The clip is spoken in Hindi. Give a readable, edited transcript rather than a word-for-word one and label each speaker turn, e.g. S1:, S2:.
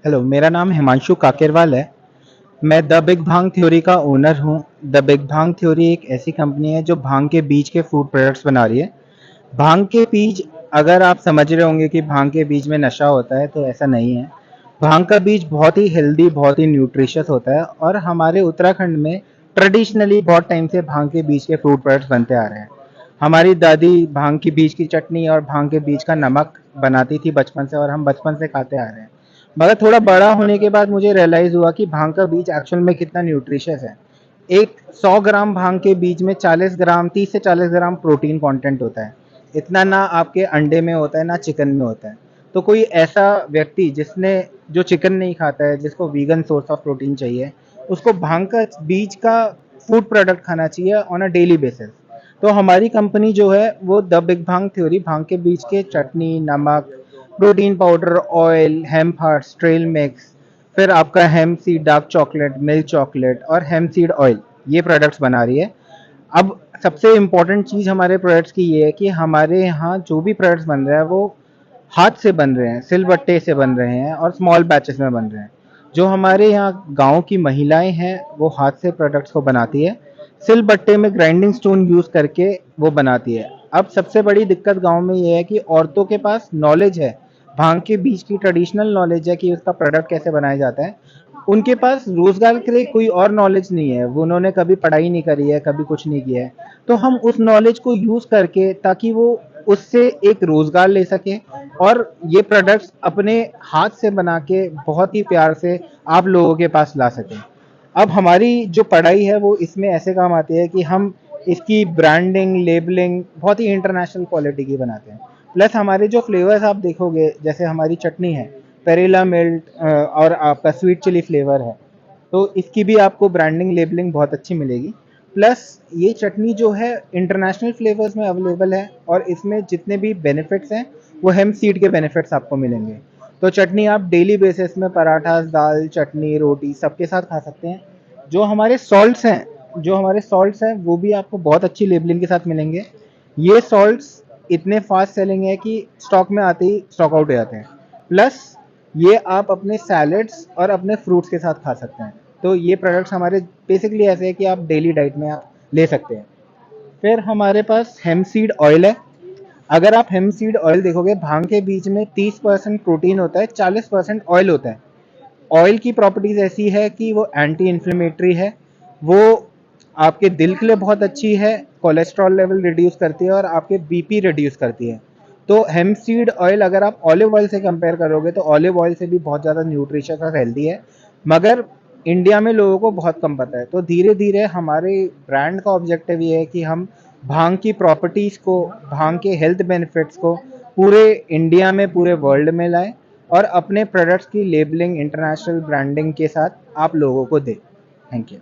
S1: हेलो, मेरा नाम हिमांशु काकेरवाल है। मैं द बिग भांग थ्योरी का ओनर हूँ। द बिग भांग थ्योरी एक ऐसी कंपनी है जो भांग के बीज के फूड प्रोडक्ट्स बना रही है। भांग के बीज, अगर आप समझ रहे होंगे कि भांग के बीज में नशा होता है, तो ऐसा नहीं है। भांग का बीज बहुत ही हेल्दी, बहुत ही न्यूट्रिशियस होता है और हमारे उत्तराखंड में ट्रेडिशनली बहुत टाइम से भांग के बीज के फूड प्रोडक्ट्स बनते आ रहे हैं। हमारी दादी भांग के बीज की चटनी और भांग के बीज का नमक बनाती थी बचपन से, और हम बचपन से खाते आ रहे हैं। मगर थोड़ा बड़ा होने के बाद मुझे रियलाइज हुआ कि भांग का बीज एक्चुअल में कितना न्यूट्रिशियस है। एक 100 ग्राम भांग के बीज में 30 से 40 ग्राम प्रोटीन कंटेंट होता है। इतना ना आपके अंडे में होता है, ना चिकन में होता है। तो कोई ऐसा व्यक्ति जिसने जो चिकन नहीं खाता है, जिसको वीगन सोर्स ऑफ प्रोटीन चाहिए, उसको भांग का बीज का फूड प्रोडक्ट खाना चाहिए ऑन अ डेली बेसिस। तो हमारी कंपनी जो है वो द बिग भांग थ्योरी भांग के बीज के चटनी, नमक, protein powder, oil, hemp hearts, trail mix, फिर आपका hemp seed dark chocolate, milk chocolate और हेम्प सीड ऑयल, ये प्रोडक्ट्स बना रही है। अब सबसे इम्पोर्टेंट चीज़ हमारे प्रोडक्ट्स की ये है कि हमारे यहाँ जो भी प्रोडक्ट्स बन रहे हैं वो हाथ से बन रहे हैं, सिलबट्टे से बन रहे हैं और स्मॉल बैचेस में बन रहे हैं। जो हमारे यहाँ गांव की महिलाएं हैं वो हाथ से प्रोडक्ट्स को बनाती है, सिलबट्टे में ग्राइंडिंग स्टोन यूज करके वो बनाती है। अब सबसे बड़ी दिक्कत गांव में ये है कि औरतों के पास नॉलेज है, भांग के बीज की ट्रेडिशनल नॉलेज है कि उसका प्रोडक्ट कैसे बनाया जाता है। उनके पास रोजगार के लिए कोई और नॉलेज नहीं है, वो उन्होंने कभी पढ़ाई नहीं करी है, कभी कुछ नहीं किया है। तो हम उस नॉलेज को यूज करके, ताकि वो उससे एक रोजगार ले सके और ये प्रोडक्ट्स अपने हाथ से बना के बहुत ही प्यार से आप लोगों के पास ला सकें। अब हमारी जो पढ़ाई है वो इसमें ऐसे काम आती है कि हम इसकी ब्रांडिंग, लेबलिंग बहुत ही इंटरनेशनल क्वालिटी की बनाते हैं। प्लस हमारे जो फ्लेवर्स आप देखोगे, जैसे हमारी चटनी है पेरेला मिल्ट और आपका स्वीट चिली फ्लेवर है, तो इसकी भी आपको ब्रांडिंग, लेबलिंग बहुत अच्छी मिलेगी। प्लस ये चटनी जो है इंटरनेशनल फ्लेवर्स में अवेलेबल है और इसमें जितने भी बेनिफिट्स हैं वो हेम्प सीड के बेनिफिट्स आपको मिलेंगे। तो चटनी आप डेली बेसिस में पराठा, दाल, चटनी, रोटी सबके साथ खा सकते हैं। जो हमारे सॉल्ट्स हैं वो भी आपको बहुत अच्छी लेबलिंग के साथ मिलेंगे। ये सॉल्ट्स इतने फास्ट सेलिंग है कि स्टॉक में आते ही स्टॉक आउट हो जाते हैं। प्लस ये आप अपने सैलेड्स और अपने फ्रूट्स के साथ खा सकते हैं। तो ये प्रोडक्ट्स हमारे बेसिकली ऐसे है कि आप डेली डाइट में आप ले सकते हैं। फिर हमारे पास हेम्प सीड ऑयल है। अगर आप हेम्प सीड ऑयल देखोगे, भांग के बीज में 30% प्रोटीन होता है, 40% ऑयल होता है। ऑयल की प्रॉपर्टीज ऐसी है कि वो एंटी इन्फ्लेमेटरी है, वो आपके दिल के लिए बहुत अच्छी है, कोलेस्ट्रॉल लेवल रिड्यूस करती है और आपके बीपी रिड्यूस करती है। तो हेम्प सीड ऑयल अगर आप ऑलिव ऑयल से कंपेयर करोगे तो ऑलिव ऑयल से भी बहुत ज़्यादा न्यूट्रिशियस और हेल्दी है। मगर इंडिया में लोगों को बहुत कम पता है। तो धीरे धीरे हमारे ब्रांड का ऑब्जेक्टिव ये है कि हम भांग की प्रॉपर्टीज़ को, भांग के हेल्थ बेनिफिट्स को पूरे इंडिया में, पूरे वर्ल्ड में लाएं और अपने प्रोडक्ट्स की लेबलिंग इंटरनेशनल ब्रांडिंग के साथ आप लोगों को दें। Thank you.